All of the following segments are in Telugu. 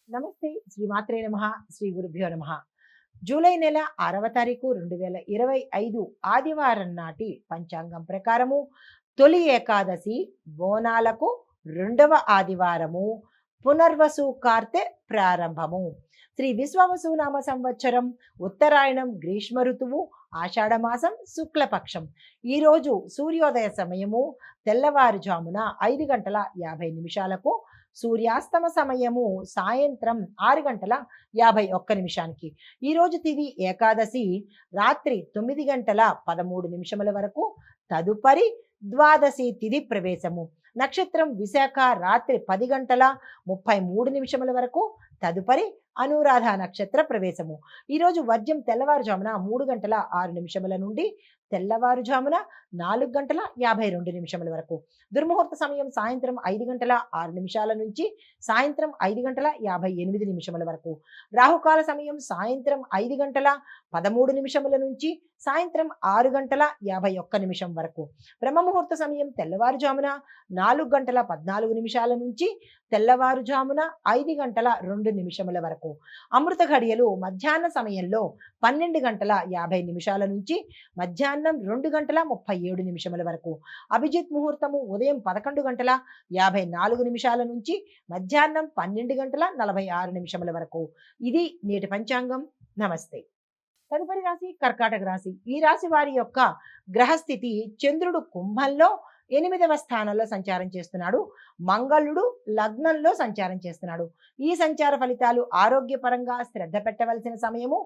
నమస్తే. శ్రీ మాత్రే నమః. శ్రీ గురుభ్యో నమః. జూలై నెల 6వ తారీఖు 2025 ఆదివారం నాటి పంచాంగం ప్రకారము తొలి ఏకాదశి బోనాలకు రెండవ ఆదివారము, పునర్వసు కార్తె ప్రారంభము. శ్రీ విశ్వావసునామ సంవత్సరం ఉత్తరాయణం గ్రీష్మ ఋతువు ఆషాఢమాసం శుక్లపక్షం. ఈరోజు సూర్యోదయ సమయము తెల్లవారుజామున 5:50 సూర్యాస్తమ సమయము సాయంత్రం 6:51. ఈరోజు తిథి ఏకాదశి రాత్రి 9:13 వరకు, తదుపరి ద్వాదశి తిథి ప్రవేశము. నక్షత్రం విశాఖ రాత్రి 10:33 వరకు, తదుపరి అనురాధ నక్షత్ర ప్రవేశము. ఈరోజు వర్జ్యం తెల్లవారుజామున 3:06 నుండి తెల్లవారుజామున 4:52 వరకు. దుర్ముహూర్త సమయం సాయంత్రం 5:06 నుంచి సాయంత్రం 5:58 వరకు. రాహుకాల సమయం సాయంత్రం 5:13 నుంచి సాయంత్రం 6:51 వరకు. బ్రహ్మముహూర్త సమయం తెల్లవారుజామున 4:14 నుంచి తెల్లవారుజామున 5:02 వరకు. అమృత ఘడియలు మధ్యాహ్న సమయంలో 12:50 నుంచి మధ్యాహ్నం 2:37 వరకు. అభిజిత్ ముహూర్తము ఉదయం 11:54 నుంచి మధ్యాహ్నం 12:46 వరకు. ఇది నేటి పంచాంగం. నమస్తే. తదుపరి రాశి కర్కాటక రాశి. ఈ రాశి వారి యొక్క గ్రహస్థితి చంద్రుడు కుంభంలో 8వ స్థానంలో సంచారం చేస్తున్నాడు. మంగళుడు లగ్నంలో సంచారం చేస్తున్నాడు. ఈ సంచార ఫలితాలు ఆరోగ్యపరంగా శ్రద్ధ పెట్టవలసిన సమయము.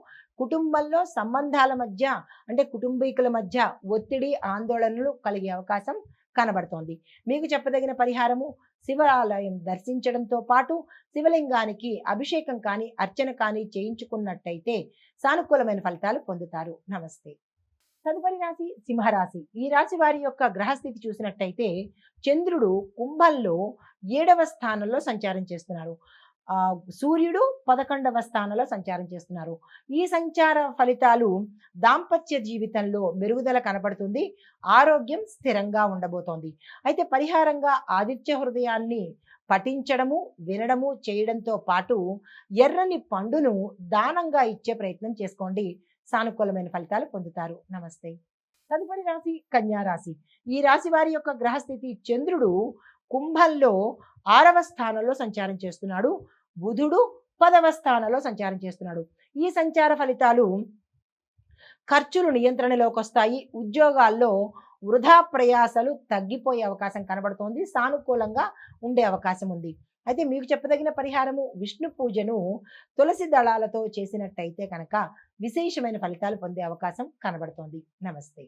కుటుంబంలో సంబంధాల మధ్య అంటే కుటుంబీకుల మధ్య ఒత్తిడి ఆందోళనలు కలిగే అవకాశం కనబడుతోంది. మీకు చెప్పదగిన పరిహారము శివాలయం దర్శించడంతో పాటు శివలింగానికి అభిషేకం కానీ అర్చన కానీ చేయించుకున్నట్టయితే సానుకూలమైన ఫలితాలు పొందుతారు. నమస్తే. తదుపరి రాశి సింహరాశి. ఈ రాశి వారి యొక్క గ్రహస్థితి చూసినట్టయితే చంద్రుడు కుంభంలో 7వ స్థానంలో సంచారం చేస్తున్నారు. సూర్యుడు 11వ స్థానంలో సంచారం చేస్తున్నారు. ఈ సంచార ఫలితాలు దాంపత్య జీవితంలో మెరుగుదల కనబడుతుంది. ఆరోగ్యం స్థిరంగా ఉండబోతోంది. అయితే పరిహారంగా ఆదిత్య హృదయాన్ని పఠించడము వినడము చేయడంతో పాటు ఎర్రని పండును దానంగా ఇచ్చే ప్రయత్నం చేసుకోండి. సానుకూలమైన ఫలితాలు పొందుతారు. నమస్తే. తదుపరి రాశి కన్యా రాశి. ఈ రాశి వారి యొక్క గ్రహస్థితి చంద్రుడు కుంభంలో 6వ స్థానంలో సంచారం చేస్తున్నాడు. బుధుడు 10వ స్థానంలో సంచారం చేస్తున్నాడు. ఈ సంచార ఫలితాలు ఖర్చులు నియంత్రణలోకి వస్తాయి. ఉద్యోగాల్లో వృధా ప్రయాసలు తగ్గిపోయే అవకాశం కనబడుతోంది. సానుకూలంగా ఉండే అవకాశం ఉంది. అయితే మీకు చెప్పదగిన పరిహారము విష్ణు పూజను తులసి దళాలతో చేసినట్టయితే కనుక విశేషమైన ఫలితాలు పొందే అవకాశం కనబడుతోంది. నమస్తే.